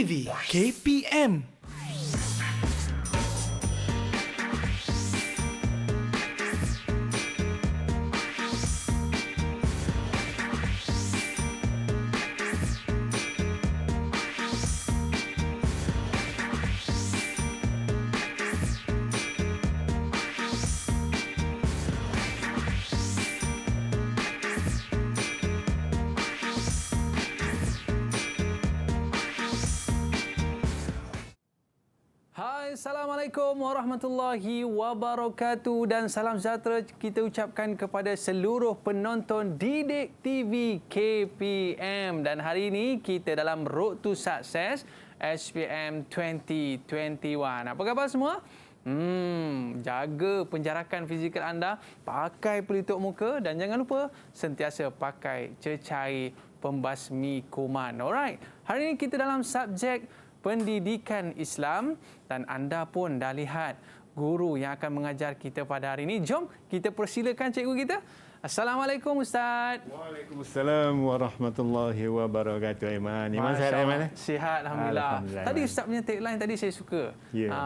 TV KPM. Assalamualaikum warahmatullahi wabarakatuh dan salam sejahtera kita ucapkan kepada seluruh penonton Didik TV KPM. Dan hari ini kita dalam Road to Success SPM 2021. Apa khabar semua? Jaga penjarakan fizikal anda, pakai pelitup muka dan jangan lupa sentiasa pakai cecair pembasmi kuman. Alright, hari ini kita dalam subjek pendidikan Islam dan anda pun dah lihat guru yang akan mengajar kita pada hari ini. Jom kita persilakan cikgu kita. Assalamualaikum Ustaz. Waalaikumsalam warahmatullahi wabarakatuh. Iman sihat Iman? Sihat alhamdulillah. Tadi Ustaz punya tagline tadi saya suka.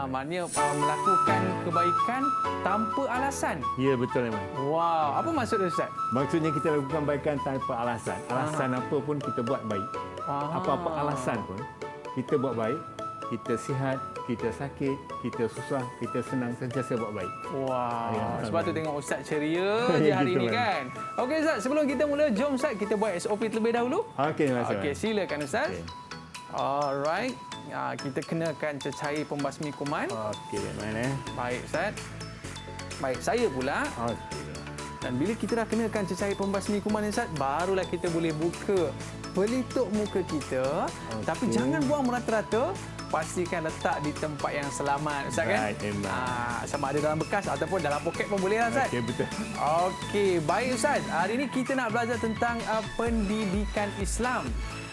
Maknanya melakukan kebaikan tanpa alasan. Ya betul Iman. Wow, apa maksud Ustaz? Maksudnya kita lakukan kebaikan tanpa alasan. Alasan apa pun kita buat baik. Apa-apa alasan pun kita buat baik, kita sihat, kita sakit, kita susah, kita senang, sentiasa buat baik. Wah, sebab tu tengok Ustaz ceria je hari gitu, ini kan. Okey Ustaz, sebelum kita mula, jom Ustaz kita buat SOP terlebih dahulu. Okey, silakan Ustaz. Alright, kita kenakan cecair pembasmi kuman. Okey, mana? Baik Ustaz. Baik, saya pula. Okey. Dan bila kita dah kenakan cecair pembasmi kuman ni Ustaz, barulah kita boleh buka pelitup muka kita. Tapi jangan buang merata-rata. Pastikan letak di tempat yang selamat Ustaz kan? Sama ada dalam bekas ataupun dalam poket pun boleh lah Ustaz. Okey, betul. Okey, baik Ustaz. Hari ini kita nak belajar tentang pendidikan Islam.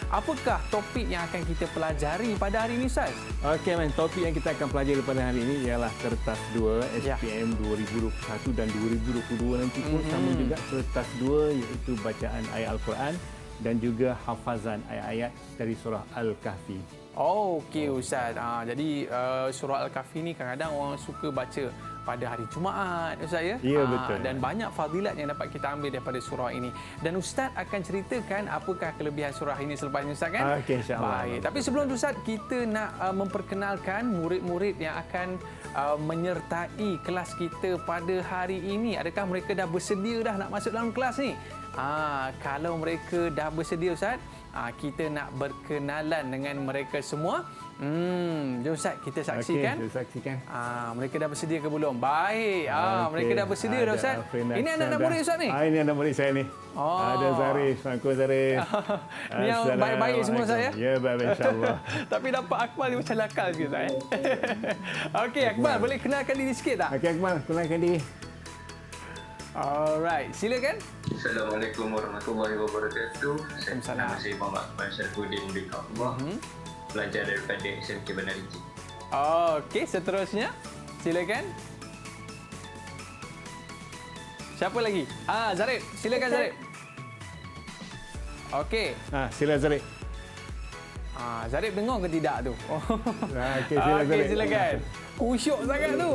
Apakah topik yang akan kita pelajari pada hari ini Ustaz? Okey, topik yang kita akan pelajari pada hari ini ialah kertas 2 SPM 2021 dan 2022 nanti pun sama juga kertas 2 iaitu bacaan ayat Al-Quran dan juga hafazan ayat-ayat dari surah Al-Kahfi. Okey Ustaz. Jadi surah Al-Kahfi ni kadang-kadang orang suka baca pada hari Jumaat Ustaz ya? Ya betul. Dan banyak fadilat yang dapat kita ambil daripada surah ini. Dan Ustaz akan ceritakan apakah kelebihan surah ini selepas ini Ustaz kan? Okey, insya-Allah. Baik. Tapi sebelum tu Ustaz, kita nak memperkenalkan murid-murid yang akan menyertai kelas kita pada hari ini. Adakah mereka dah bersedia dah nak masuk dalam kelas ni? Kalau mereka dah bersedia Ustaz, kita nak berkenalan dengan mereka semua. Jom Ustaz, kita saksikan. Okey, kita saksikan. Mereka dah bersedia ke belum? Baik. Mereka dah bersedia dah Ustaz. Ini anak-anak murid Ustaz ni? Ini anak murid saya ni. Ada Zarif. Assalamualaikum Zarif. Ni yang baik-baik semua saya? Ya, baik-baik insya-Allah. Tapi nampak Akmal ni macam nakal sikit Ustaz. Okey, Akmal boleh kenalkan diri sikit tak? Okey, Akmal, kenalkan diri. Alright, silakan. Assalamualaikum warahmatullahi wabarakatuh. Nama saya Muhammad Akmal Syarifudin bin Abdullah. Pelajar daripada SMK Bandar Rinci. Okey, seterusnya silakan. Siapa lagi? Zarif. Silakan Zarif. Okey. Sila Zarif. Zarif dengar ke tidak tu? Okey, silakan Zarif. Silakan. Kusyuk sangat tu.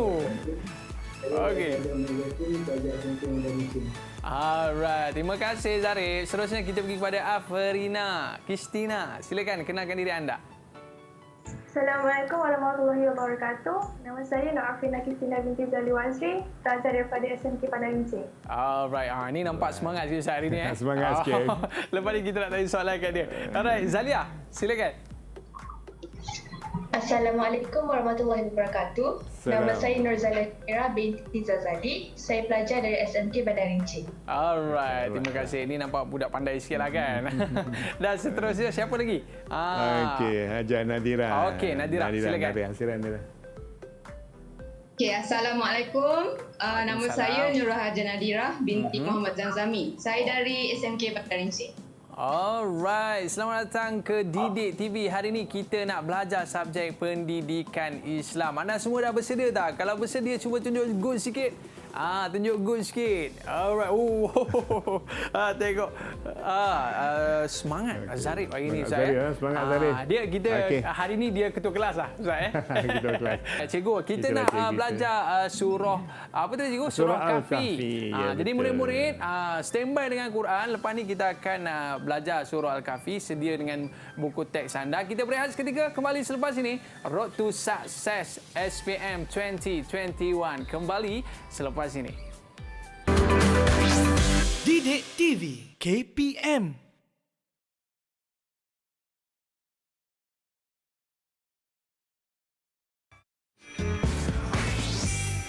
Okey. Alright, terima kasih Zarif. Seterusnya kita pergi kepada Afrina Kristina. Silakan kenalkan diri anda. Assalamualaikum warahmatullahi wabarakatuh. Nama saya Nur Afrina Kristina binti Zali Wazri, pelajar daripada SMK Bandar Rinci. Alright, ni nampak semangat sikit Ustaz hari ni. Semangat sikit. Lepas ni kita nak tanya soalan kat dia. Alright, Zalia, silakan. Assalamualaikum warahmatullahi wabarakatuh. Nama saya Nurzalia binti Zazali. Saya pelajar dari SMK Bandar Rinci. Alright, terima kasih. Ini nampak budak pandai sikit lah kan. Dan seterusnya siapa lagi? Okey, Hajar Nadira. Okey, Nadira, silakan. Silakan Nadira. Okay, Assalamualaikum. Nama saya Nurah Hajar Nadira binti Muhammad Zanzami. Saya dari SMK Bandar Rinci. Alright, selamat datang ke Didik TV. Hari ini kita nak belajar subjek pendidikan Islam. Anda semua dah bersedia tak? Kalau bersedia, cuba tunjuk good sikit. Tunjuk good sikit. Alright. Tengok. Semangat Zarif hari ni, Ustaz. Semangat Zarif. Dia kita hari ni dia ketua kelas lah, Ustaz. Ketua kelas. Cikgu, kita nak belajar surah apa tu cikgu? Surah Kahfi. Jadi murid-murid standby dengan Quran. Lepas ni kita akan belajar surah Al-Kahfi. Sedia dengan buku teks anda. Kita berehat seketika, kembali selepas ini. Road to Success SPM 2021 kembali selepas ini. Didik TV KPM.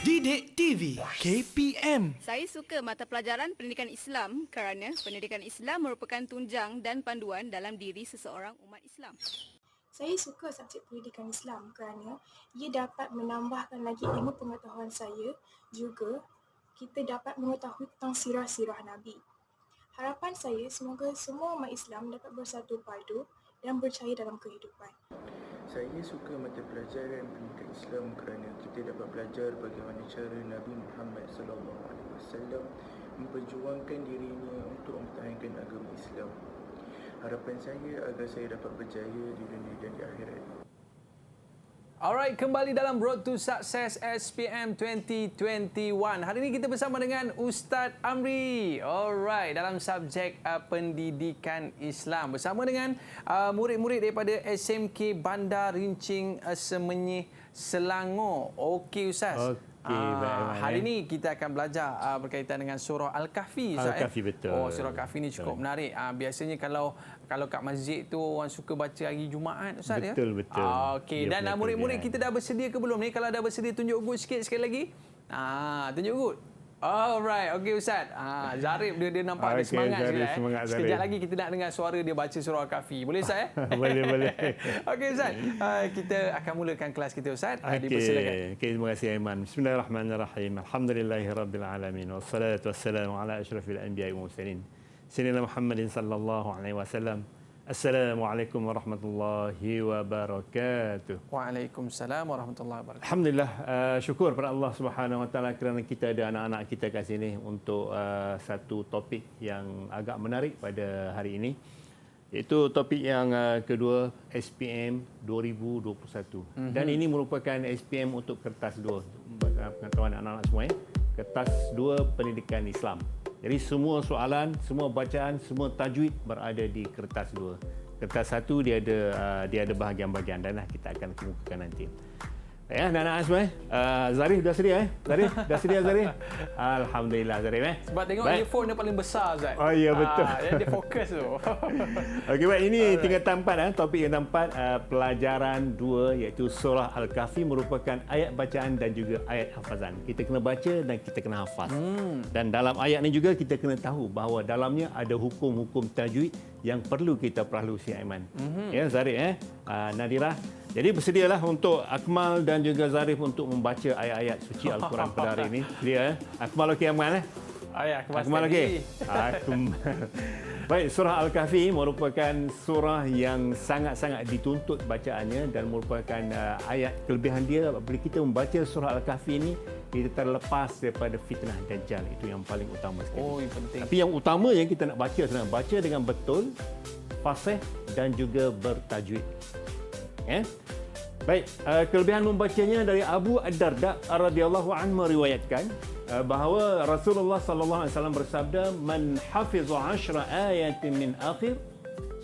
Didik TV KPM. Saya suka mata pelajaran pendidikan Islam kerana pendidikan Islam merupakan tunjang dan panduan dalam diri seseorang umat Islam. Saya suka subjek pendidikan Islam kerana ia dapat menambahkan lagi ilmu pengetahuan saya, juga kita dapat mengetahui tentang sirah-sirah Nabi. Harapan saya semoga semua umat Islam dapat bersatu padu dan percaya dalam kehidupan. Saya suka mata pelajaran pendidikan Islam kerana kita dapat belajar bagaimana cara Nabi Muhammad SAW memperjuangkan dirinya untuk mempertahankan agama Islam. Harapan saya agar saya dapat berjaya di dunia dan di akhirat. Alright, kembali dalam Road to Success SPM 2021. Hari ini kita bersama dengan Ustaz Amri. Alright, dalam subjek pendidikan Islam. Bersama dengan murid-murid daripada SMK Bandar Rincing Semenyih, Selangor. Okey Ustaz. Hari ini kita akan belajar berkaitan dengan surah Al-Kahfi. Al-Kahfi, betul. Surah Al-Kahfi ni cukup menarik. Biasanya kalau kat masjid tu orang suka baca hari Jumaat, Ustaz. Betul. Okey, dan murid-murid kita dah bersedia ke belum ni? Kalau dah bersedia, tunjuk good sikit sekali lagi. Tunjuk good. Alright, okey Ustaz. Zarif dia nampak ada semangat sikit. Sekejap lagi kita nak dengar suara dia baca surah Al-Kahfi. Boleh Ustaz? Boleh. Okey Ustaz. Kita akan mulakan kelas kita Ustaz. Dipersilakan. Okey, terima kasih Aiman. Bismillahirrahmanirrahim. Alhamdulillahirabbil alamin wassalatu wassalamu ala asyrafil anbiya'i wal mursalin. Sayyidina Muhammadin sallallahu alaihi wasallam. Assalamualaikum warahmatullahi wabarakatuh. Waalaikumsalam warahmatullahi wabarakatuh. Alhamdulillah, syukur pada Allah Subhanahu Wa Taala kerana kita ada anak-anak kita kat sini untuk satu topik yang agak menarik pada hari ini, iaitu topik yang kedua, SPM 2021. Dan ini merupakan SPM untuk kertas 2. Pengetahuan anak-anak semua, kertas 2 pendidikan Islam. Jadi semua soalan, semua bacaan, semua tajwid berada di kertas 2. Kertas 1 dia ada bahagian-bahagian dan kita akan kemukakan nanti. Ya, anak-anak semua. Zarif dah sedia Zarif dah sedia Zarif. Alhamdulillah Zarif Sebab tengok earphone dia paling besar Zat. Oh ya, betul. Dia fokus tu. Okey baik, ini tingkatan 4 topik yang 4, pelajaran 2 iaitu surah Al-Kahfi merupakan ayat bacaan dan juga ayat hafazan. Kita kena baca dan kita kena hafaz. Dan dalam ayat ni juga kita kena tahu bahawa dalamnya ada hukum-hukum tajwid yang perlu kita perhalusi Aiman. Ya Zarif Nadirah. Jadi bersedialah untuk Akmal dan juga Zarif untuk membaca ayat-ayat suci Al-Quran pada hari ini. Sedia Akmal okey Akmal Akmal okey. Baik, surah Al-Kahfi merupakan surah yang sangat-sangat dituntut bacaannya dan merupakan ayat kelebihan dia apabila kita membaca surah Al-Kahfi ini kita terlepas daripada fitnah Dajjal. Itu yang paling utama sekali. Yang penting. Tapi yang utama yang kita nak baca adalah baca dengan betul, fasih dan juga bertajwid. Baik, kelebihan membacanya dari Abu Ad-Darda radhiyallahu anhu meriwayatkan bahawa Rasulullah sallallahu alaihi wasallam bersabda, "Man hafiza 10 ayatin min akhir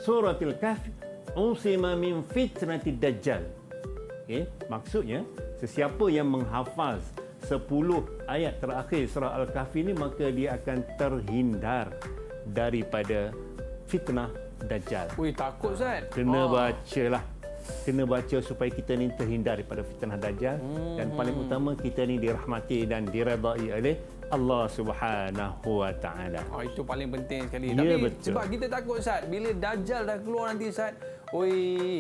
suratul Kahf usima min fitnatid Dajjal." Maksudnya sesiapa yang menghafaz 10 ayat terakhir surah Al-Kahfi ini maka dia akan terhindar daripada fitnah Dajjal. Takut Ustaz. Kena bacalah. Kena baca supaya kita ni terhindar daripada fitnah Dajjal dan paling utama kita ni dirahmati dan diredai oleh Allah Subhanahu Wa Taala. Itu paling penting sekali. Ya, Tapi betul. sebab kita takut Ustaz, bila Dajjal dah keluar nanti Ustaz,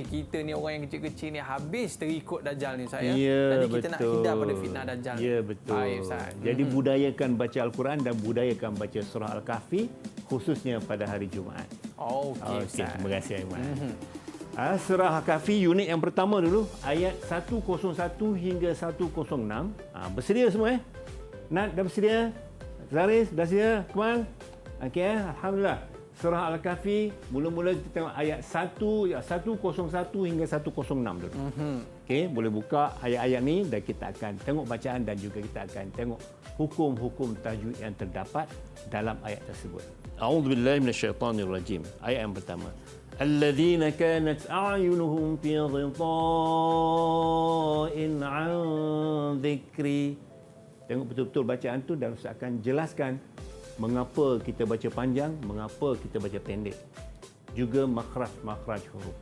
kita ni orang yang kecil-kecil ni habis terikut Dajjal ni saya. Ya, jadi kita nak hindar pada fitnah Dajjal. Ya, betul. Baik, Ustaz. Jadi budayakan baca Al-Quran dan budayakan baca surah Al-Kahfi khususnya pada hari Jumaat. Okey, Ustaz. Terima kasih Aiman. Surah Al-Kahfi unit yang pertama dulu, ayat 101 hingga 106. Bersedia semua Nat dah bersedia? Zaris dah sedia? Kemal? Okey, alhamdulillah. Surah Al-Kahfi, mula-mula kita tengok ayat 101 hingga 106 dulu. Okey, boleh buka ayat-ayat ni dan kita akan tengok bacaan dan juga kita akan tengok hukum-hukum tajwid yang terdapat dalam ayat tersebut. A'udzubillahi minasyaitonirrajim. Ayat yang pertama. الذين كانت أعينهم في غطاء عن ذكري. Tengok betul-betul bacaan tu dan Ustaz akan jelaskan mengapa kita baca panjang, mengapa kita baca pendek. Juga makhraj huruf.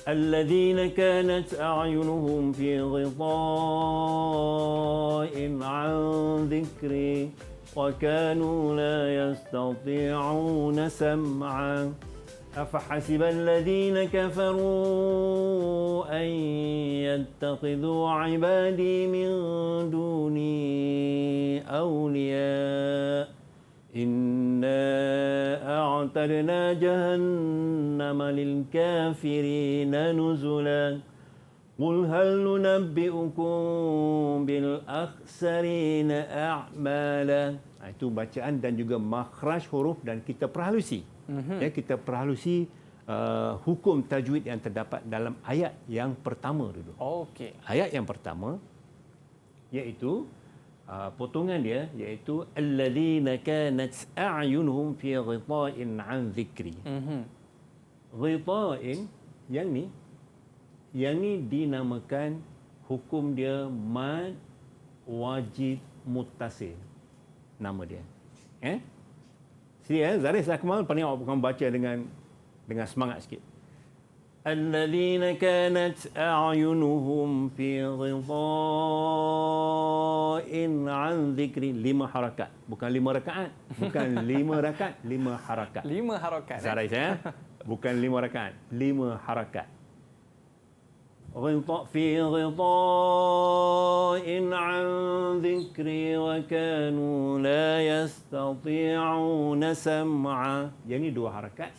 الذين كانت أعينهم في غطاء عن ذكري وكانوا لا يستطيعون سمعا أفحسب الذين كفروا أن يتخذوا عبادي من دوني أولياء إنا أعتدنا جهنم للكافرين نزلا قل هل ننبئكم بالأخسرين أعمالا. Itu bacaan dan juga makhraj huruf dan kita perhalusi. Ya, kita perhalusi hukum tajwid yang terdapat dalam ayat yang pertama dulu. Okey. Ayat yang pertama iaitu potongan dia iaitu alladzina kanat a'yunuhum fi ghita'in 'an dhikri. Ghita'in yang ni dinamakan hukum dia mad wajib muttasil. Nama dia. Sini Zaris Akmal pandai awak bukan baca dengan semangat sikit. Alladzina kanat a'yunuhum fi ghita'in 'an dhikri. 5 harakat, bukan 5 rakaat, bukan 5 rakaat, 5 harakat. 5 harakat. Zaris bukan 5 rakaat, 5 harakat. في غطاء عن ذكري وكانوا لا يستطيعون سمعا. Yang ni 2 harakat.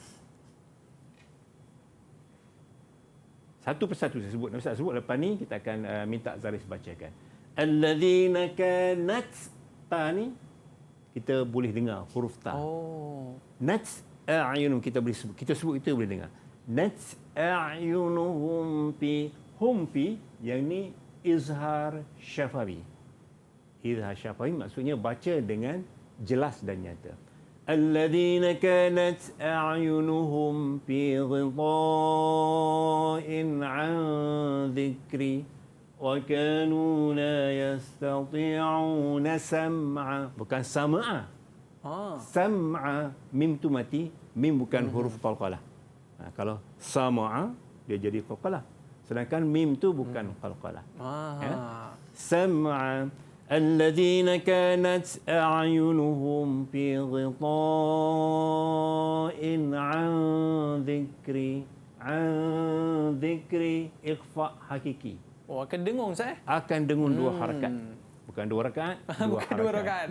Satu persatu saya sebut. Ustaz sebut lepas ni kita akan minta Zaris bacakan. Alladzina kanat ta ni kita boleh dengar huruf ta. Nat a'yunum kita sebut kita boleh dengar. Nat a'yunuhum fi yang ni izhar syafawi. Izhar syafawi maksudnya baca dengan jelas dan nyata. Alladzina kanat a'yunuhum fi ghita'in 'an dhikri wa kanu la yastati'una sam'a. Bukan sam'a. Sam'a, mim tu mati, mim bukan huruf qalqalah. Kalau sama'a dia jadi qalqalah. Sedangkan mim tu bukan qalqalah. Sam'a alladzina kanat a'yunuhum fi ghita'in 'an dhikri. 'An dhikri ikhfa hakiki. Akan dengung saya? Akan dengung 2 harakat. Bukan 2 rakaat, 2 Bukan harakat. 2 rakaat.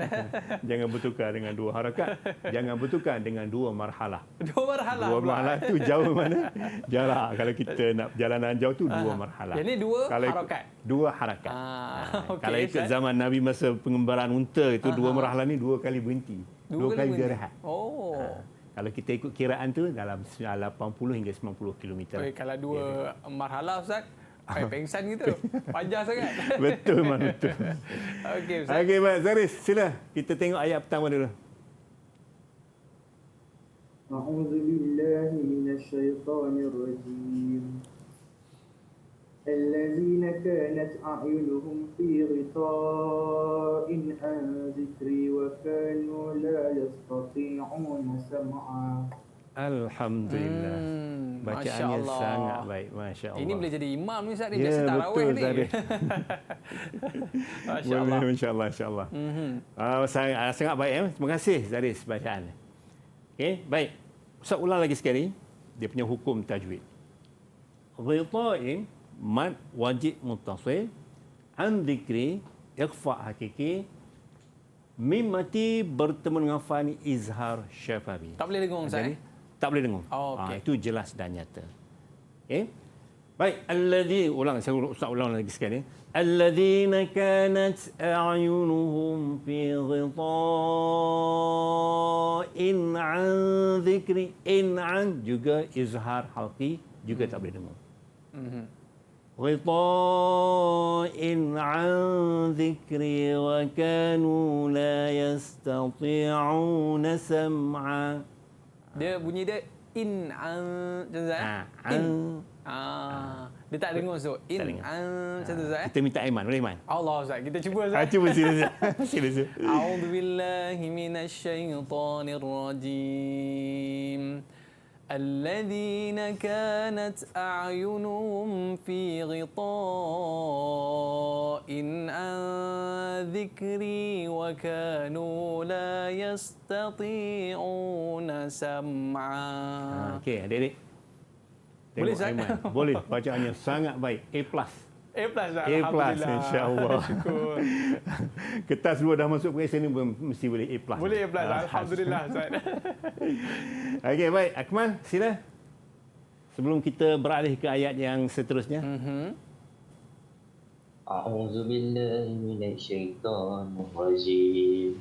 Jangan bertukar dengan 2 harakat. Jangan bertukar dengan 2 marhalah. 2 marhalah. 2 marhalah tu jauh mana? Jarak. Kalau kita nak perjalanan jauh tu 2 marhalah. Yang ni 2 harakat. 2 harakat. Okay, kalau ikut zaman Nabi masa pengembaraan unta itu 2 marhalah ni 2 kali berhenti. 2 kali dia rehat. Kalau kita ikut kiraan tu dalam 80 hingga 90 km. Kalau 2 marhalah Ustaz, pengsan gitu. Panjang sangat. Betul, betul. Okey, Ustaz. Okey, baik. Zaris, sila. Kita tengok ayat pertama dulu. أعوذ بالله من الشيطان الرجيم الذين كانت أعينهم في غطاء عن ذكري وكانوا لا يستطيعون سمعا. Alhamdulillah. Bacaannya sangat baik. Masya Allah. Ini boleh jadi imam ni Ustaz. Dia biasa tarawih ni. Masya Allah. Masya Allah. Masya Allah. Sangat baik. Terima kasih Zaris bacaan. Okey, baik. Ustaz ulang lagi sekali. Dia punya hukum tajwid. Ghita'in mad wajib muttasil. An dhikri ikhfa hakiki. Mim mati bertemu dengan fa ni izhar syafawi. Tak boleh dengung Ustaz. Tak boleh dengung. Okay. Itu jelas dan nyata. Okay. Baik, Ustaz ulang lagi sekali. Alladzina kanat a'yunuhum fi ghita'in an dhikri. An juga izhar halqi juga tak boleh dengar. Ghita'in an dhikri wa kanu la yastati'una sam'a. Dia bunyi dia in an macam tu in. Dia tak dengar so in an macam tu Ustaz. Kita minta Aiman, boleh Aiman? Allah Ustaz, kita cuba Ustaz. Cuba sila. Sila. A'udzu billahi minasyaitonir rajim. الذين كانت أعينهم في غطاء عن ذكري وكانوا لا يستطيعون سمعا. Okey, adik-adik. Boleh Ustaz? Boleh, bacaannya sangat baik. A+. A+, A+, insya-Allah. Syukur. Kertas dua dah masuk periksa ni mesti boleh A+. Boleh A+, alhamdulillah Ustaz. Okey, baik. Akmal, sila. Sebelum kita beralih ke ayat yang seterusnya. A'udzu billahi minasyaitonir rajim.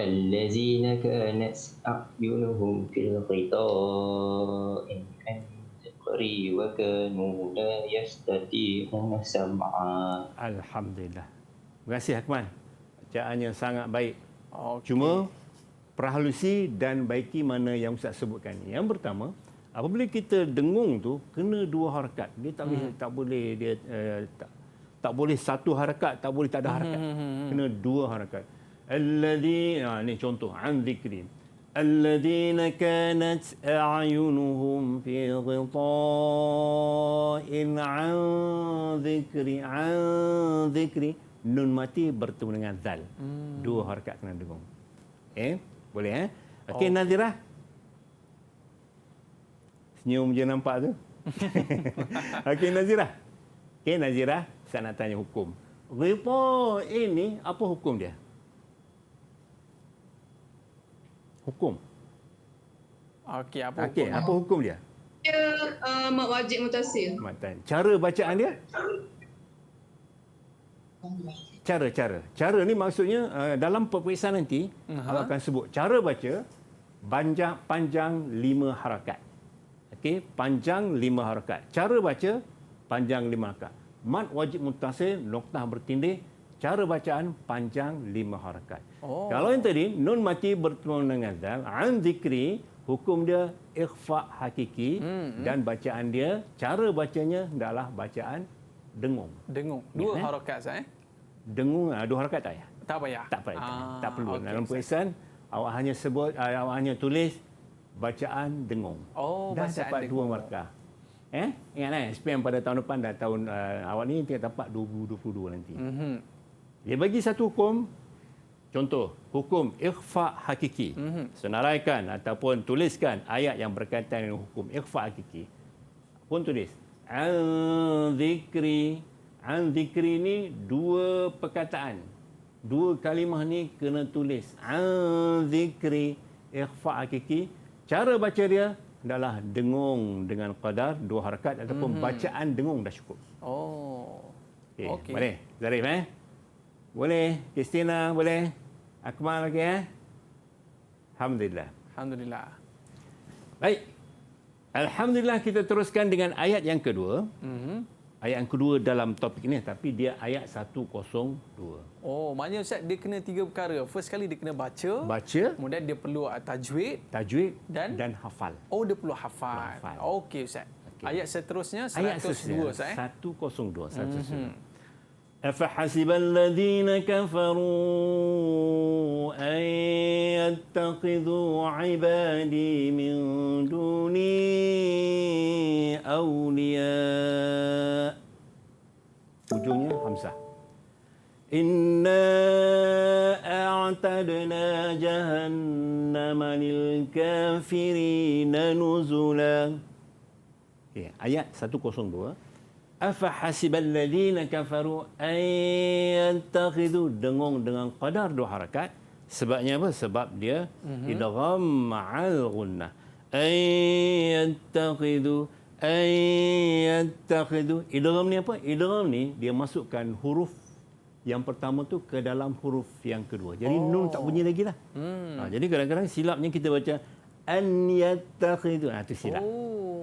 Allazina kanat a'yunuhum fil ghita'in an dhikri wa kanu la yastati'una sam'a. Alhamdulillah. Terima kasih Akmal. Bacaannya sangat baik. Okay. Cuma perhalusi dan baiki mana yang Ustaz sebutkan. Yang pertama, apabila kita dengung tu kena dua harakat. Dia tak boleh tak boleh satu harakat, tak boleh tak ada harakat. Kena dua harakat. Alladhi, ni contoh an dhikri. Alladhina kanat a'yunuhum fi ghita'in an dhikri. Nun mati bertemu dengan zal. Dua harakat kena dengung. Boleh Okey, Nazirah. Senyum je nampak tu. Okey, Nazirah. Saya nak tanya hukum. Ghita ini apa hukum dia? Hukum. Okey, apa hukum? Apa hukum dia? Dia mat wajib mutasil. Cara bacaan dia? Cara ni maksudnya dalam peperiksaan nanti awak akan sebut cara baca panjang 5 harakat. Okey, panjang 5 harakat. Cara baca panjang 5 harakat. Mad wajib muttasil, noktah bertindih, cara bacaan panjang 5 harakat. Kalau yang tadi nun mati bertemu dengan zal, an zikri, hukum dia ikhfa hakiki dan bacaan dia cara bacanya adalah bacaan dengung. Dua harakat Ustaz Dengung 2 harakat tak payah. Tak payah. Tak perlu. Okay, dalam peperiksaan awak hanya sebut awak hanya tulis bacaan dengung. Dah bacaan dapat dengung. 2 markah. Ingat SPM pada tahun depan dah tahun awak ni dapat 2022 nanti. Dia bagi satu hukum. Contoh, hukum ikhfa hakiki. Senaraikan ataupun tuliskan ayat yang berkaitan dengan hukum ikhfa hakiki. Pun tulis an zikri. An zikri ni 2 perkataan. 2 kalimah ni kena tulis. An zikri ikhfa hakiki. Cara baca dia adalah dengung dengan qadar 2 harakat ataupun bacaan dengung dah cukup. Okey. Boleh? Zarif Boleh. Kristina boleh? Akmal lagi Alhamdulillah. Baik. Alhamdulillah, kita teruskan dengan ayat yang kedua. Ayat yang kedua dalam topik ini, tapi dia ayat 102. Maknanya Ustaz dia kena 3 perkara. First kali dia kena baca. Kemudian dia perlu tajwid dan hafal. Dia perlu hafal. Okey Ustaz. Ayat seterusnya 102 Ustaz 102. أفحسب الذين كفروا أن يتخذوا عبادي من دوني أولياء ujungnya hamzah. إنا أعتدنا جهنم للكافرين نزلا. Ayat 102. Afahasibal ladzina kafaru an yattakhidhu, dengung dengan qadar 2 harakat. Sebabnya apa? Sebab dia idgham ma'al gunnah. An yattakhidhu Ayyattakhidhu. Idgham ni apa? Idgham ni dia masukkan huruf yang pertama tu ke dalam huruf yang kedua. Jadi nun tak bunyi lagi lah. Jadi kadang-kadang silapnya kita baca an yattakhidhu. Itu silap.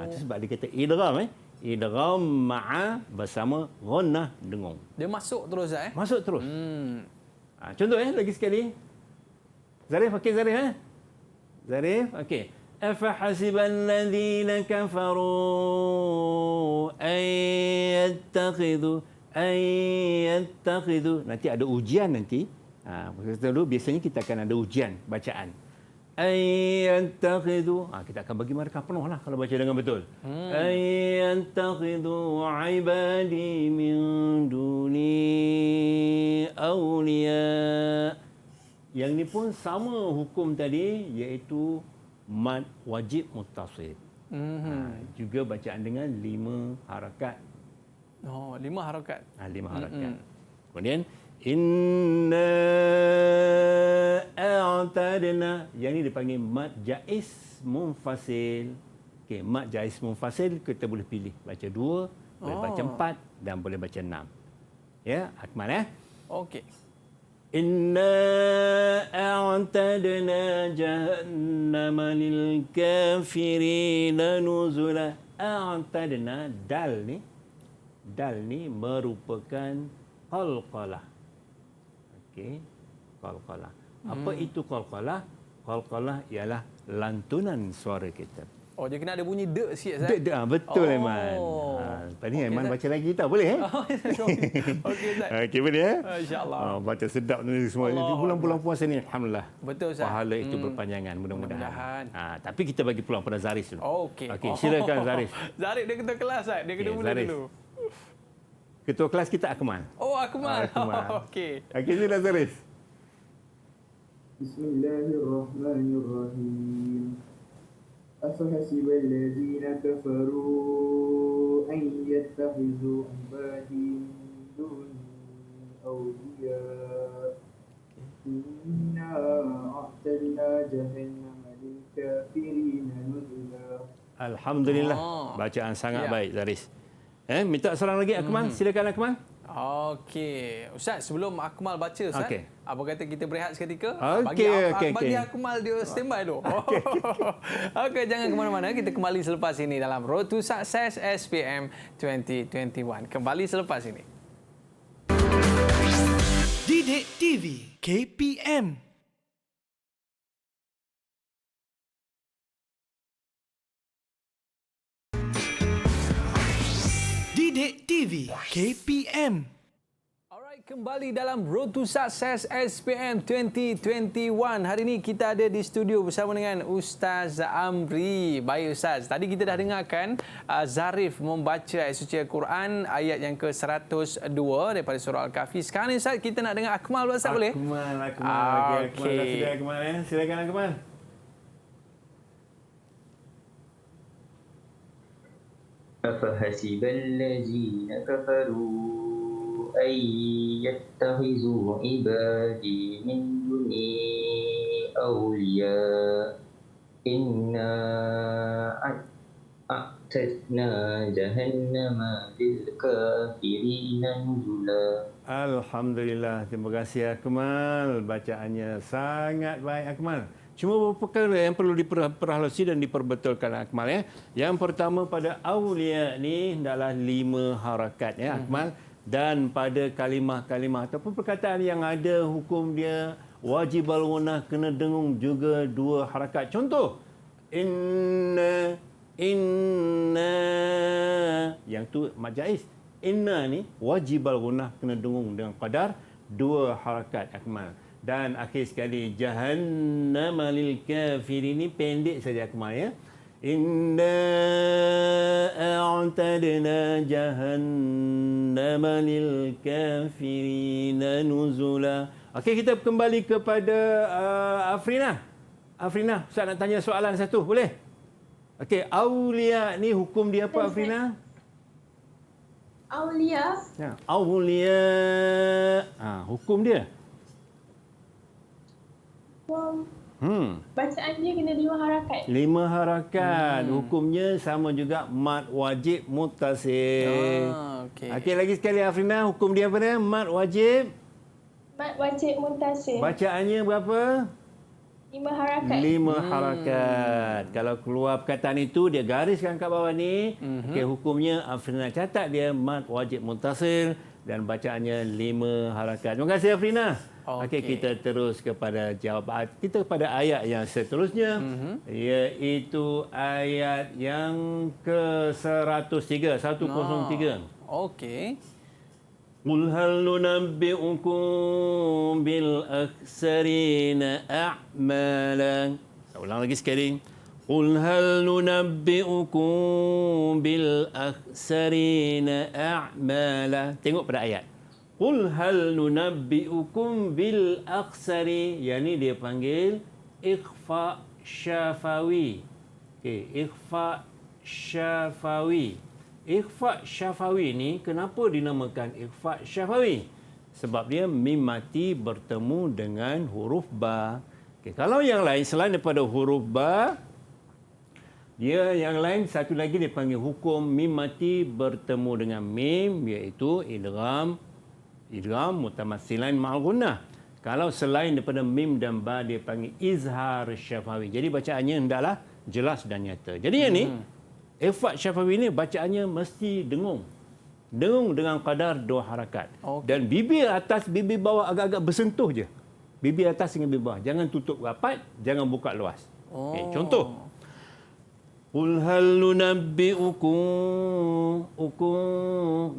Itu sebab dia kata idgham idgham ma'a bersama ghunnah dengung. Dia masuk terus Masuk terus. Contoh lagi sekali. Zarif, okey Zarif Zarif, okey. Afahasiban ladzina kafaru ayyattakhidhu nanti ada ujian nanti. Biasanya kita akan ada ujian bacaan. Ayyattakhidhu kita akan bagi markah penuh lah kalau baca dengan betul. Ayyattakhidhu ibadi min duni awliya. Yang ni pun sama hukum tadi, iaitu mad wajib muttasil. Juga bacaan dengan 5 harakat. 5 harakat. 5 harakat. Kemudian inna a'tadna, yang ni dipanggil mad jaiz munfasil. Okey, mad jaiz munfasil kita boleh pilih baca 2, boleh baca 4 dan boleh baca 6. Ya, Akmal Okey. Inna a'tadna jahannama lil kafirina nuzula. A'tadna, dal ni merupakan qalqalah. Okey, qalqalah. Apa itu qalqalah? Qalqalah ialah lantunan suara kita. Dia kena ada bunyi dek sikit, betul Aiman. Tadi Aiman baca lagi tak boleh Okey Ustaz. Okey boleh Insya-Allah. Baca sedap ni semua. Bulan-bulan puasa ni alhamdulillah. Betul Ustaz. Pahala itu berpanjangan mudah-mudahan. Tapi kita bagi peluang pada Zaris dulu. Okey, silakan Zaris. Zaris dia ketua kelas Dia kena mula dulu. Ketua kelas kita Akmal. Akmal. Okey. Sila Zaris. Bismillahirrahmanirrahim. أفحسب الذين كفروا أن يتخذوا عبادي من دوني أولياء إنا أعتدنا جهنم للكافرين نزلا. Alhamdulillah. Bacaan sangat baik Zaris. Minta seorang lagi Akmal. Silakan Akmal. Okey. Ustaz, sebelum Akmal baca Ustaz, apa kata kita berehat seketika? Bagi Akmal dia standby dulu. Okey, jangan ke mana-mana. Kita kembali selepas ini dalam Road to Success SPM 2021. Kembali selepas ini. Didik TV KPM. Didik TV KPM. Alright, kembali dalam Road to Success SPM 2021. Hari ini kita ada di studio bersama dengan Ustaz Amri. Baik Ustaz, tadi kita dah dengarkan Zarif membaca ayat suci Al-Quran ayat yang ke-102 daripada surah Al-Kahfi. Sekarang ni Ustaz, kita nak dengar Akmal pula Ustaz, boleh? Akmal. Okey. Akmal. Silakan Akmal. أفحسب الذين كفروا أن يتخذوا عبادي من دوني أولياء إنا أعتدنا جهنم للكافرين نزلا. Alhamdulillah. Terima kasih Akmal. Bacaannya sangat baik Akmal. Cuma beberapa perkara yang perlu diperhalusi dan diperbetulkan Akmal. Yang pertama, pada awliya ni adalah 5 harakat Akmal. Dan pada kalimah-kalimah ataupun perkataan yang ada hukum dia wajib al-gunah, kena dengung juga 2 harakat. Contoh, inna. Yang tu mad jaiz. Inna ni wajib al-gunah, kena dengung dengan qadar 2 harakat Akmal. Dan akhir sekali, jahannam lil kafirin, ini pendek saja Akmal Inna a'tadna jahannam lil kafirin nuzula. Okey, kita kembali kepada Afrina. Afrina, Ustaz nak tanya soalan satu, boleh? Okey, awliya ni hukum dia apa Afrina? Awliya. Awliya. Hukum dia. Bacaan dia kena 5 harakat. 5 harakat. Hukumnya sama juga mad wajib muttasil. Okey. Okey, lagi sekali Afrina, hukum dia apa dia? Mad wajib. Mad wajib muntasil. Bacaannya berapa? 5 harakat. 5 harakat. Kalau keluar perkataan itu, dia gariskan kat bawah ni. Okey, hukumnya Afrina catat dia mad wajib muttasil dan bacaannya 5 harakat. Terima kasih Afrina. Okey, kita terus kepada jawapan kita kepada ayat yang seterusnya, iaitu ayat yang ke-103, 103. Okey. Qul hal nunabbi'ukum bil akhsarina a'mala. Ulang lagi sekali. Qul hal nunabbi'ukum bil akhsarina a'mala. Tengok pada ayat. Qul hal nunabbi'ukum bil akhsari. Yang ni dia panggil ikhfa syafawi. Okey, ikhfa syafawi. Ikhfa syafawi ni kenapa dinamakan ikhfa syafawi? Sebab dia mim mati bertemu dengan huruf ba. Okay, kalau yang lain selain daripada huruf ba, dia yang lain satu lagi dipanggil hukum mim mati bertemu dengan mim, iaitu idgham mutamatsilan ma'al gunnah. Kalau selain daripada mim dan ba, dia panggil izhar syafawi. Jadi bacaannya hendaklah jelas dan nyata. Jadi yang ni ikhfa syafawi ni bacaannya mesti dengung. Dengung dengan kadar 2 harakat. Dan bibir atas, bibir bawah agak-agak bersentuh je. Bibir atas dengan bibir bawah. Jangan tutup rapat, jangan buka luas. Okay, contoh. Qul hal nunabbi'ukum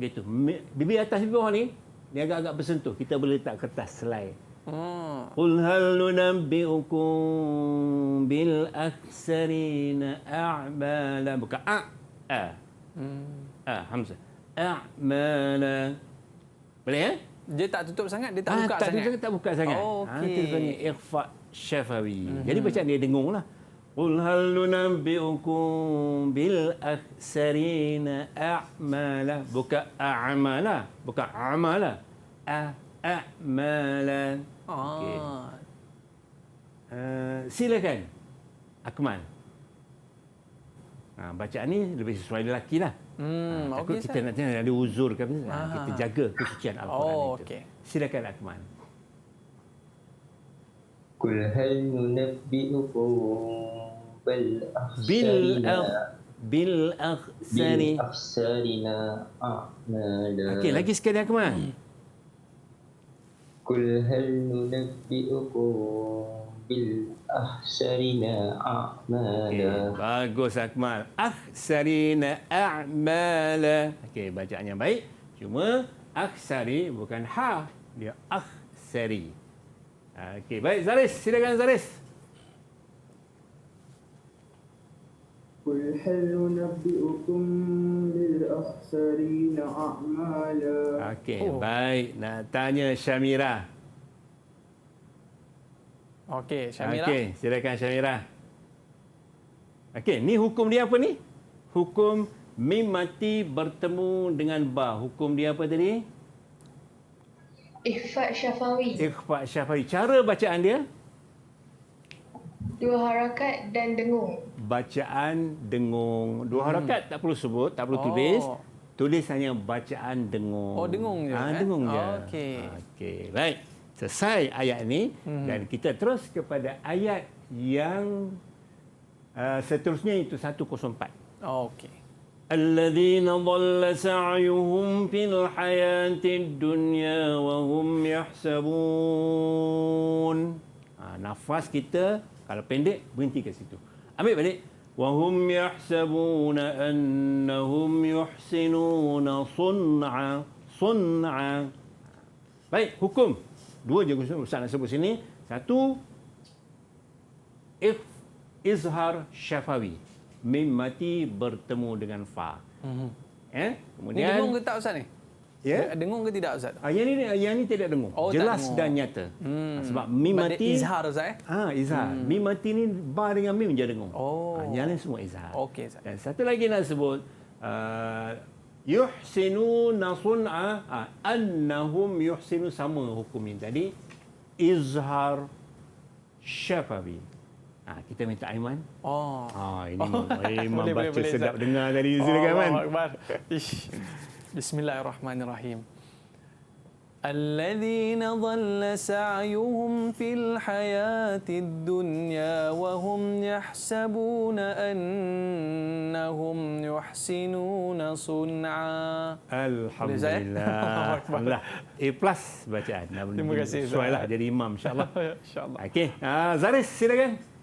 gitu. Bibir atas bibir bawah ni dia agak-agak bersentuh. Kita boleh letak kertas selai. Qul hal nunabbi'ukum bil akhsarina a'mala. Bukan hamzah. A'mala. Boleh ya? Dia tak tutup sangat, dia tak buka sangat. Tak buka sangat. Okey. Itu panggil ikhfa syafawi. Jadi bacaan dia dengunglah. Qul hal nunabbi'ukum bil akhsarina a'mala. Bukan a'mala, bukan amala. A'mala. Okey. Silakan Akmal. Bacaan ni lebih sesuai lelaki lah. Takut kita nak tengok ada uzur ke apa. Kita jaga kesucian Al-Quran itu. Okay. Silakan Akmal. Qul hal nunabbi'ukum bil akhsarina a'mala. Okey, lagi sekali Akmal. Qul hal nunabbi'ukum bil akhsarina a'mala. Bagus Akmal. Akhsarina a'mala. Okey, bacaannya baik. Cuma akhsari bukan ha, dia akhsari. Okey, baik Zaris, silakan Zaris. Qul hal nunabbi'ukum bil akhsarina a'mala. Okey, baik. Nak tanya Syamira. Okey, Syamira. Okey, silakan Syamira. Okey, ni hukum dia apa ni? Hukum mim mati bertemu dengan ba. Hukum dia apa tadi? Ikhfa syafawi. Ikhfa syafawi. Cara bacaan dia? 2 harakat dan dengung. Bacaan dengung. 2 harakat tak perlu sebut, tak perlu tulis. Tulis hanya bacaan dengung. Oh, dengung je. Dengung je. Okey. Okey, baik. Selesai ayat ini dan kita terus kepada ayat yang seterusnya, itu 104. Okey. الذين ضل سعيهم في الحياة الدنيا وهم يحسبون. Nafas kita kalau pendek berhenti ke situ. Ambil balik. وهم يحسبون أنهم يحسنون صنعا. Baik, hukum. 2 je Ustaz nak sebut sini. 1, izhar syafawi. Mim mati bertemu dengan fa. Kemudian Ni dengung ke tak Ustaz ni? Ya? Dengung ke tidak Ustaz? Yang ni tidak dengung. Jelas dan nyata. Sebab mim mati izhar Ustaz izhar. Mim mati ni ba dengan mim je dengung. Yang lain semua izhar. Okey Ustaz. Dan satu lagi nak sebut yuhsinuna sun'a, annahum yuhsinu, sama hukum ini tadi, izhar syafawi. Kita minta Aiman. Oh. Ini Aiman Boleh, baca boleh, sedap Ustaz. dengar tadi. Silakan Aiman. Allahu Akbar. Ish. Bismillahirrahmanirrahim. الذين ضل سعيهم في الحياة الدنيا وهم يحسبون أنهم يحسنون صنعا. Alhamdulillah. Alhamdulillah. A+ bacaan. Terima kasih, Ustaz. Sesuai lah jadi imam insya-Allah. InsyaAllah. Okey. Zaris silakan.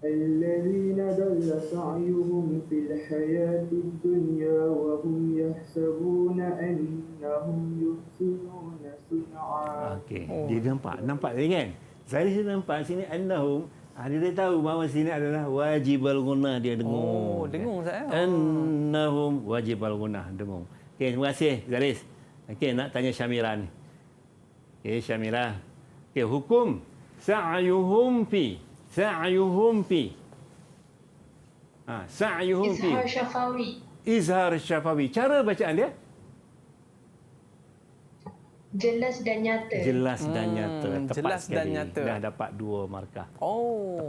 الذين ضل سعيهم في الحياة الدنيا وهم يحسبون أنهم يحسنون صنعا. Okey. Dia nampak tadi kan? Zaris nampak sini annahum. Dia dah tahu bahawa sini adalah wajibal gunnah, dia dengung. Dengung saya. Annahum wajibal gunnah, dengung. Okey, terima kasih Zaris. Okey, nak tanya Syamira ni. Okey, Syamira. Okey, hukum sa'yuhum fi. Sa'yuhum fi. Sa'yuhum fi. Izhar syafawi. Izhar syafawi. Cara bacaan dia? Jelas dan nyata. Jelas dan nyata. Tepat jelas sekali. dan nyata. Dah dapat 2 markah.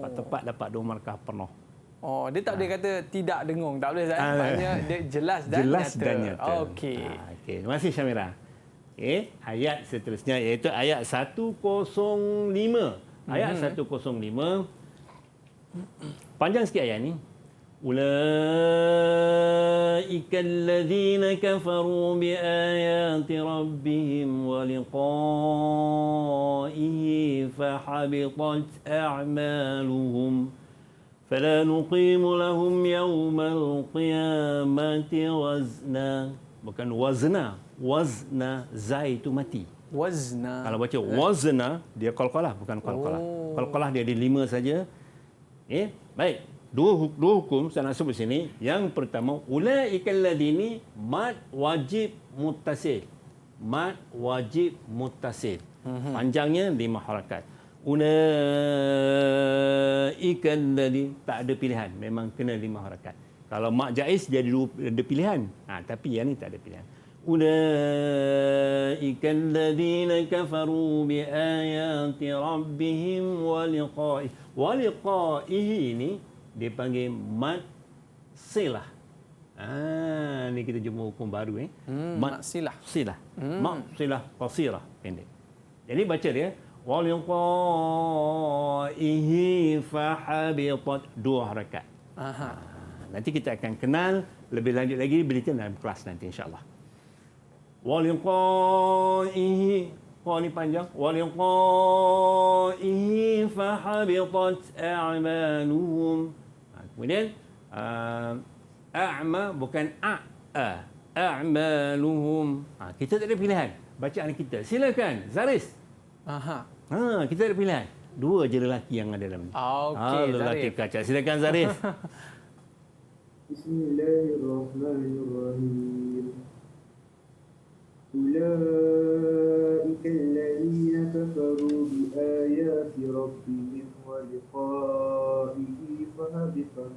Tepat dapat 2 markah penuh. Dia tak boleh kata tidak dengung. Tak boleh. Maknanya dia jelas dan nyata. Dan nyata. Okey. Okey. Terima kasih Syamira. Okey. Ayat seterusnya iaitu ayat 105. Ayat 105. Panjang sikit ayat ni. Ulaika alladhina kafaru biayati rabbihim wa liqa'ihi fahabitat a'maluhum fala nuqimu lahum yawmal qiyamati wazna. Bukan wazna zai itu mati. Wazna. Kalau baca wazna, dia qalqalah, bukan qalqalah. Qalqalah dia ada 5 saja. Baik. Dua hukum saya nak sebut sini. Yang pertama, ulaikal ladini mad wajib muttasil. Mad wajib muttasil. Panjangnya 5 harakat. Ulaikal ladini tak ada pilihan, memang kena 5 harakat. Kalau mad jaiz dia ada pilihan. Tapi yang ni tak ada pilihan. أولئك الذين كفروا بآيات ربهم ولقائه ini dipanggil mad silah. Ni kita jumpa hukum baru Mad silah. Mad silah qasirah pendek. Jadi baca dia waliqaihi fahabitat 2 harakat. Nanti kita akan kenal lebih lanjut lagi berita dalam kelas nanti insya-Allah. Waliqaihi, ni panjang. Waliqaihi fahabitat a'maluhum. Kemudian a'ma bukan a'maluhum. Kita tak ada pilihan bacaan kita. Silakan Zaris. Kita ada pilihan. 2 je lelaki yang ada dalam ni. Okey, lelaki kaca. Silakan Zaris. Bismillahirrahmanirrahim. أولئك الذين كفروا بآيات ربهم ولقائه فهبطت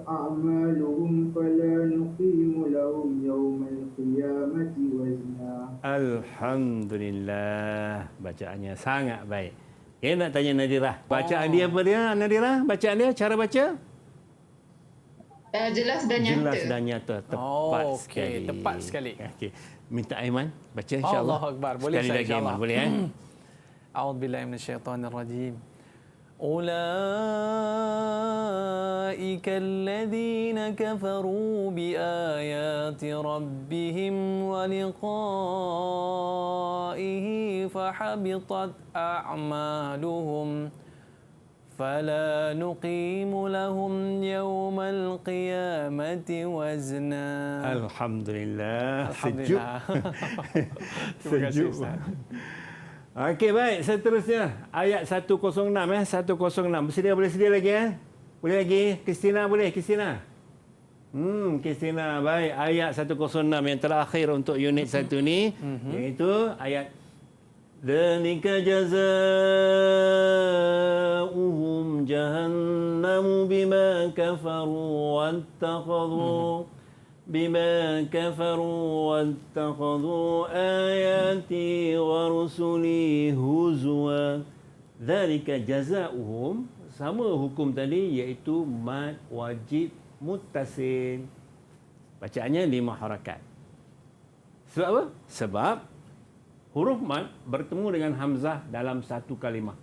أعمالهم فلا نقيم لهم يوم القيامة وزنا. Alhamdulillah. Bacaannya sangat baik. Nak tanya Nadirah. Bacaan dia apa dia, Nadirah? Bacaan dia, cara baca? Jelas dan nyata. Jelas dan nyata. Tepat sekali. Tepat sekali. Okey. Minta Aiman baca insya-Allah. Allahu Akbar. Boleh sekali lagi Aiman, boleh A'udzubillahi minasyaitonirrajim. أولئك الذين كفروا بآيات ربهم ولقائه فحبطت أعمالهم فلا نقيم لهم يوم القيامة وزنا. Alhamdulillah. Alhamdulillah. Terima kasih Ustaz. Okey, baik. Seterusnya ayat 106 106. Boleh sedia lagi Boleh lagi? Kristina boleh? Kristina. Kristina. Baik. Ayat 106 yang terakhir untuk unit 1 ni iaitu ayat ذلك جزاؤهم جهنم بما كفروا واتخذوا بما كفروا واتخذوا آياتي ورسلي هزوا ذلك جزاؤهم. Sama hukum tadi, iaitu mad wajib muttasil. Bacaannya 5 harakat. Sebab apa? Sebab huruf mad bertemu dengan hamzah dalam satu kalimah.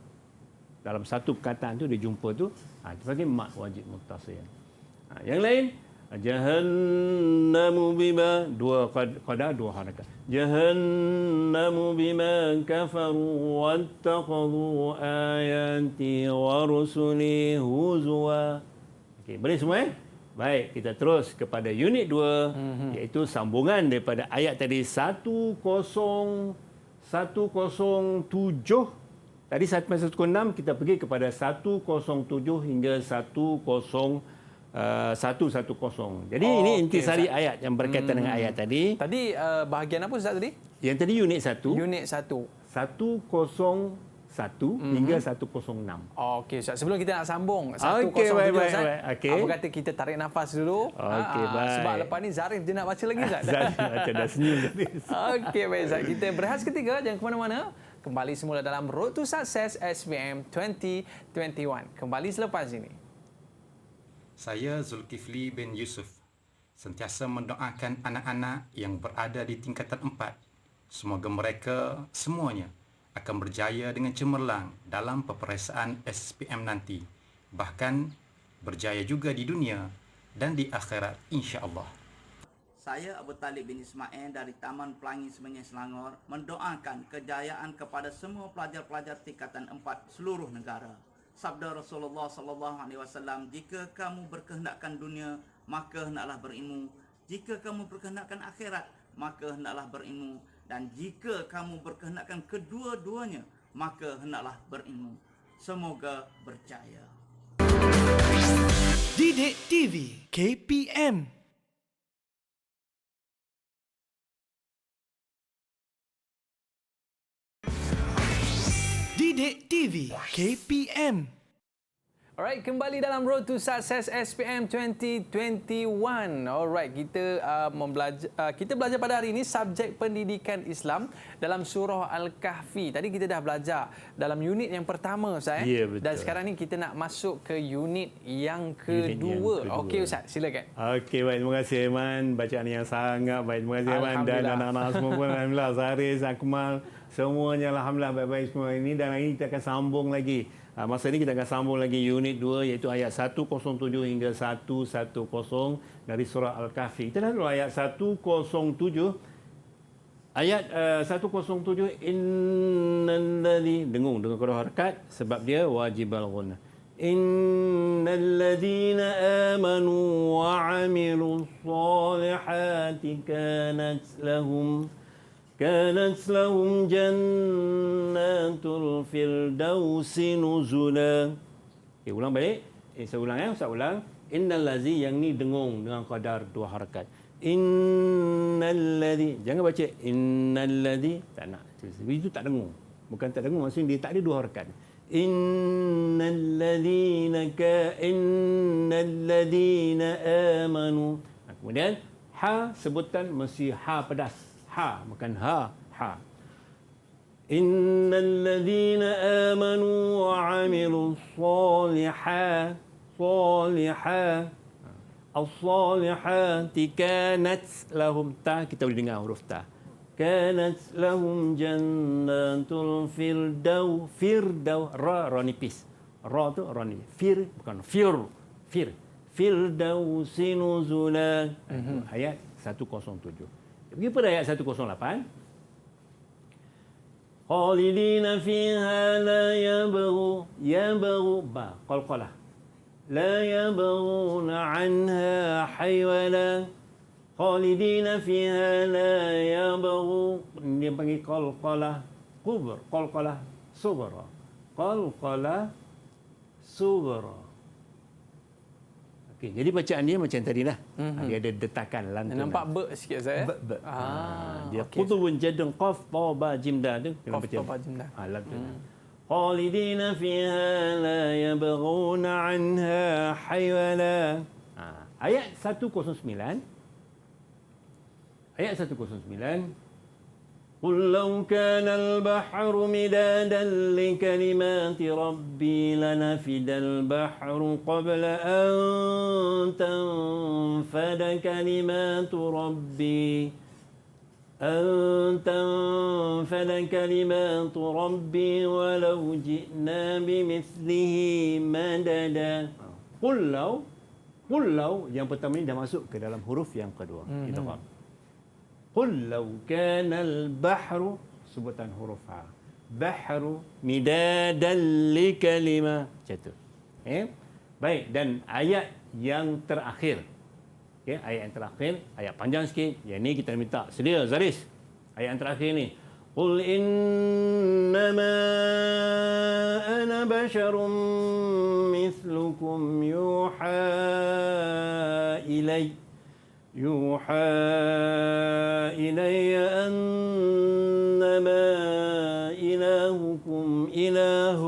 Dalam satu perkataan tu dia jumpa tu, itu panggil mad wajib muttasil. Yang lain, jahannamu bima, 2 qada 2 harakat. Jahannamu bima kafaru wattakhadhu ayati wa rusuli huzwa. Okey, boleh semua Baik, kita terus kepada unit 2 iaitu sambungan daripada ayat tadi 107. Tadi 106 kita pergi kepada 107 hingga 110. Jadi ini intisari ayat yang berkaitan dengan ayat tadi. Tadi bahagian apa Ustaz tadi? Yang tadi unit 1. Unit 1. 101 hingga 106. Okey Ustaz, sebelum kita nak sambung 107 baik. Okey. Apa kata kita tarik nafas dulu? Okey, baik. Sebab lepas ni Zarif dia nak baca lagi Ustaz. Zarif baca dah senyum tadi. Okey baik Ustaz, kita berehat seketika, jangan ke mana-mana. Kembali semula dalam Road to Success SPM 2021. Kembali selepas ini. Saya Zulkifli bin Yusuf sentiasa mendoakan anak-anak yang berada di tingkatan 4. Semoga mereka semuanya akan berjaya dengan cemerlang dalam peperiksaan SPM nanti. Bahkan berjaya juga di dunia dan di akhirat insya-Allah. Saya Abu Talib bin Ismail dari Taman Pelangi Semenyih Selangor mendoakan kejayaan kepada semua pelajar-pelajar tingkatan 4 seluruh negara. Sabda Rasulullah sallallahu alaihi wasallam, jika kamu berkehendakkan dunia, maka hendaklah berilmu. Jika kamu berkehendakkan akhirat, maka hendaklah berilmu. Dan jika kamu berkehendakkan kedua-duanya, maka hendaklah berilmu. Semoga berjaya. Didik TV KPM. Didik TV KPM. Alright, kembali dalam Road to Success SPM 2021. Alright, kita belajar pada hari ini subjek pendidikan Islam dalam surah Al-Kahfi. Tadi kita dah belajar dalam unit yang pertama Ustaz. Ya, betul. Dan sekarang ni kita nak masuk ke unit yang kedua. Okey Ustaz, silakan. Okey, baik, terima kasih Aiman. Bacaan yang sangat baik. Terima kasih Aiman dan anak-anak semua pun alhamdulillah, Zaris, Akmal, semuanya alhamdulillah baik-baik semua ini. Dan hari ini kita akan sambung lagi. Masa ini kita akan sambung lagi unit 2 iaitu ayat 107 hingga 110 dari surah Al-Kahfi. Kita dah dulu ayat 107. Ayat 107, innalladzi, dengung dengan qada harakat sebab dia wajib al-ghunna. Innalladzina amanu wa 'amilus solihati كانت لهم جنات الفردوس نزلا. Ulang balik. Saya ulang Ustaz ulang. Innal ladzi, yang ni dengung dengan qadar 2 harakat. Innal ladzi. Jangan baca innal ladzi, tak nak. Itu tak dengung. Bukan tak dengung, maksudnya dia tak ada 2 harakat. Innal ladzina amanu. Kemudian ha sebutan mesti ha pedas. Ha, bukan ha. Innal ladzina amanu wa 'amilus solihati as-solihati kanat lahum, ta kita boleh dengar huruf ta. Kanat lahum jannatul firdaus ra nipis. Ra tu ra ni. Bukan fir. Firdausi nuzula. Ayat 107. Pergi pada ayat 108. Khalidina fiha la yabghu ba qalqalah. La yabghuna anha haywala. Khalidina fiha la yabghu, dia panggil qalqalah kubur, qalqalah sughra. Qalqalah sughra. Okey, jadi bacaan dia macam tadi dah. Dia ada detakan lantunan. Nampak be sikit saya. Dia qutubun jadun qaf ta ba jim da tu kena baca. Qaf ta ba jim da. Lantunan. Khalidina fiha la yabghuna anha haywala. Ayat 109. Ayat 109. قل لو كان البحر مدادا لكلمات ربي لنفد البحر قبل أن تنفد كلمات ربي ولو جئنا بمثله مددا. قل لو yang pertama ini dah masuk ke dalam huruf yang kedua. Kita faham. قل لو كان البحر sebutan huruf ha. Bahru midadan likalima. Macam tu. Baik, dan ayat yang terakhir. Ayat yang terakhir, ayat panjang sikit. Yang ni kita minta sedia Zaris. Ayat yang terakhir ni. قل إنما أنا بشر مثلكم يوحى إلي أنما إلهكم إله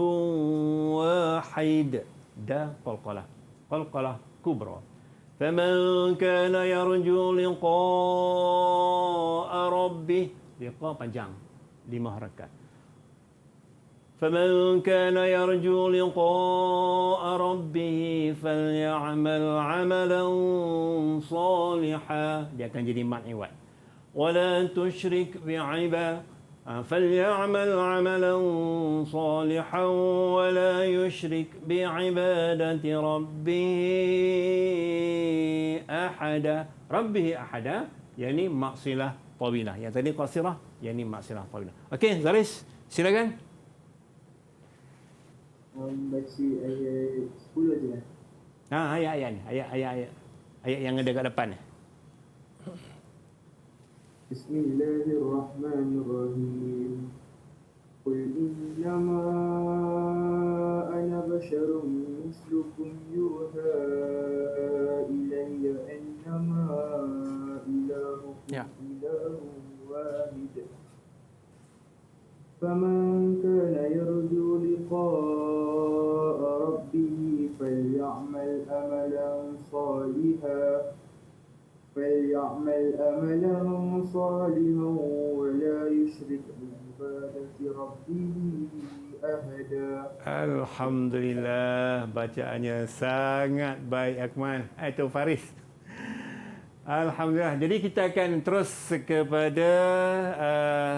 واحد. دا قلقلة كبرى. فمن كان يرجو لقاء ربه. لقاء panjang 5 harakat. فمن كان يرجو لقاء ربه فليعمل عملا صالحا. Dia akan jadi mad iwad. ولا تشرك فليعمل عملا صالحا ولا يشرك بعبادة ربه أحدا. ربه أحدا يعني maksilah tawilah. Yang tadi qasirah yani maksilah tawilah. Okey, Zaris, silakan. Baca ayat 10 je lah. Ayat ni. Ayat yang ada kat depan ni. Bismillahirrahmanirrahim. Qul innama ana basharun mislukum yuha ilayya annama ilahukum ilahun wahid. فمن كان يرجو لقاء ربه فليعمل أملا صالحا ولا يشرك بعبادة ربه أحدا. Alhamdulillah, bacaannya sangat baik Akmal. Itu Faris. Alhamdulillah. Jadi kita akan terus kepada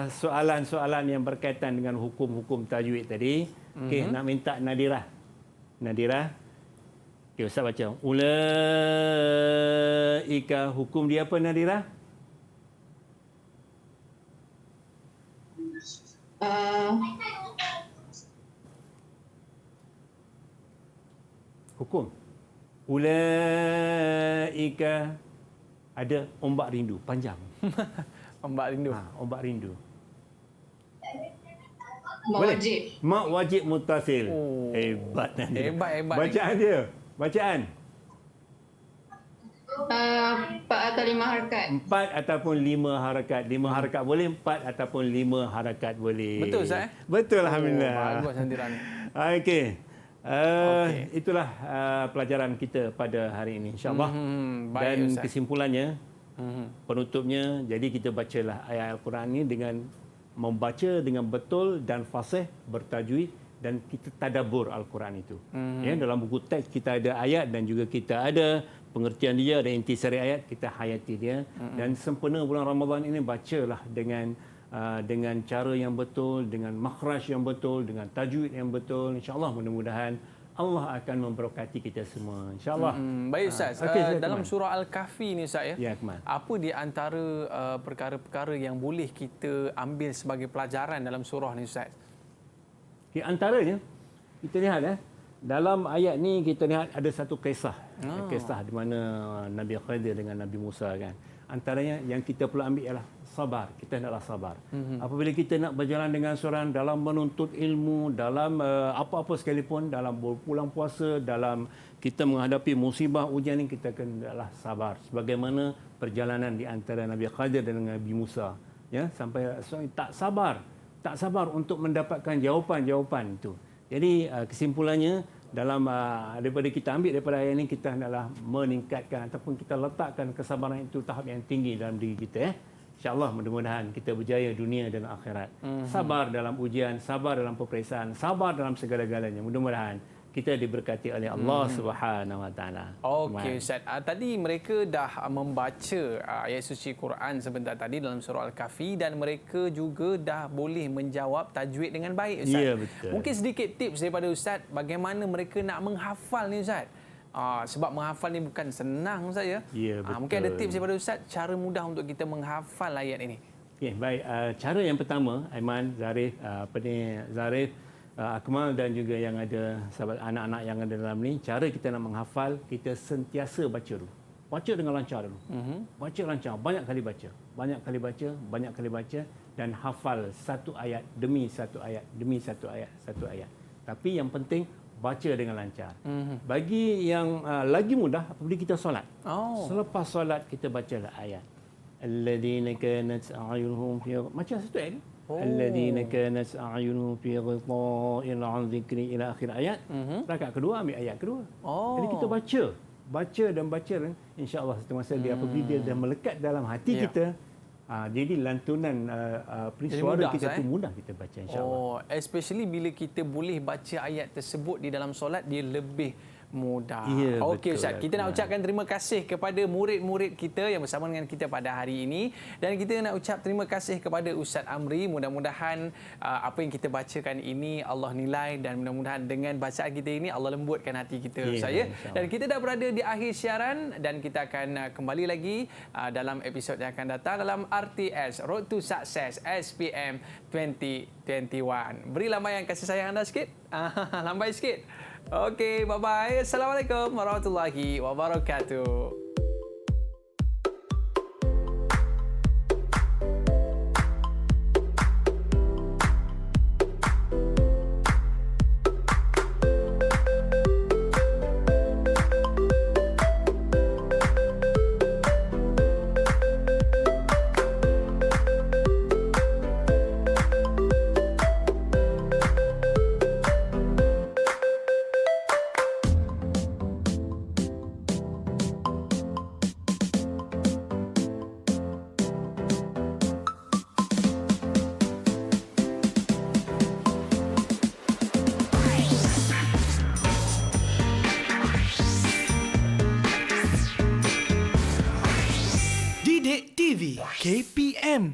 soalan-soalan yang berkaitan dengan hukum-hukum tajwid tadi. Okey, nak minta Nadirah. Okey, Ustaz baca. Ulaika, hukum dia apa Nadirah? Hukum. Ulaika. Ada ombak rindu panjang. Ombak rindu. Ombak rindu. Mak wajib. Mak wajib muttasil. Hebat. Bacaan dia. Bacaan. 4 atau 5 harakat. 4 ataupun 5 harakat. 5 harakat boleh, 4 ataupun 5 harakat boleh. Betul Ustaz? Betul, alhamdulillah. Bagus Handiran. Okey. Itulah pelajaran kita pada hari ini, insya-Allah. Dan Ustaz, kesimpulannya, penutupnya, jadi kita bacalah ayat Al-Quran ini dengan membaca dengan betul dan fasih, bertajwid, dan kita tadabbur Al-Quran itu. Ya, dalam buku teks kita ada ayat dan juga kita ada pengertian dia dan intisari ayat, kita hayati dia. Dan sempena bulan Ramadan ini bacalah dengan cara yang betul, dengan makhraj yang betul, dengan tajwid yang betul. InsyaAllah mudah-mudahan Allah akan memberkati kita semua. InsyaAllah. Baik Ustaz, dalam surah Al-Kahfi ni Ustaz apa di antara perkara-perkara yang boleh kita ambil sebagai pelajaran dalam surah ni Ustaz? Di antaranya, kita lihat dalam ayat ni kita lihat ada satu kisah. Kisah di mana Nabi Khidir dengan Nabi Musa kan. Antaranya yang kita perlu ambil ialah sabar. Kita hendaklah sabar. Apabila kita nak berjalan dengan seorang dalam menuntut ilmu, dalam apa-apa sekalipun, dalam berpulang puasa, dalam kita menghadapi musibah ujian ini, kita hendaklah sabar. Sebagaimana perjalanan di antara Nabi Khidir dan Nabi Musa, ya, sampai tak sabar untuk mendapatkan jawapan-jawapan itu. Jadi kesimpulannya dalam daripada kita ambil daripada ayat ini, kita hendaklah meningkatkan ataupun kita letakkan kesabaran itu tahap yang tinggi dalam diri kita. InsyaAllah mudah-mudahan kita berjaya dunia dan akhirat. Sabar dalam ujian, sabar dalam peperiksaan, sabar dalam segala-galanya. Mudah-mudahan kita diberkati oleh Allah Subhanahu Wa Taala. Okey Ustaz, tadi mereka dah membaca ayat suci Quran sebentar tadi dalam surah Al-Kahfi dan mereka juga dah boleh menjawab tajwid dengan baik Ustaz. Ya, betul. Mungkin sedikit tips daripada Ustaz bagaimana mereka nak menghafal ni Ustaz. Sebab menghafal ni bukan senang saya. Ya, betul. Mungkin ada tips daripada Ustaz cara mudah untuk kita menghafal ayat ini. Okey, baik. Cara yang pertama, Aiman, Zarif, Zarif, Akmal dan juga yang ada sahabat anak-anak yang ada dalam ni, cara kita nak menghafal, kita sentiasa baca dulu. Baca dengan lancar dulu. Baca lancar, banyak kali baca. Banyak kali baca, banyak kali baca dan hafal satu ayat demi satu ayat, demi satu ayat, satu ayat. Tapi yang penting baca dengan lancar. Bagi yang lagi mudah apabila kita solat. Selepas solat kita bacalah ayat. Alladzina kanat a'yunuhum fi macam satu ayat. Alladzina kanat a'yunuhum fi ghita'in 'an dhikri ila akhir ayat. Rakaat kedua ambil ayat kedua. Jadi kita baca dan baca, insya-Allah satu masa dia apabila dia dah melekat dalam hati kita, jadi lantunan suara kita tu mudah kita baca, insya-Allah. Especially bila kita boleh baca ayat tersebut di dalam solat, dia lebih mudah. Ya, Okey betul, Ustaz, kita nak ucapkan terima kasih kepada murid-murid kita yang bersama dengan kita pada hari ini dan kita nak ucap terima kasih kepada Ustaz Amri. Mudah-mudahan apa yang kita bacakan ini Allah nilai dan mudah-mudahan dengan bacaan kita ini Allah lembutkan hati kita saya. Dan kita dah berada di akhir siaran dan kita akan kembali lagi dalam episod yang akan datang dalam RTS Road to Success SPM 2021. Beri lambaian kasih sayang anda sikit. Lambai sikit. Okey, bye-bye. Assalamualaikum warahmatullahi wabarakatuh. Didik TV KPM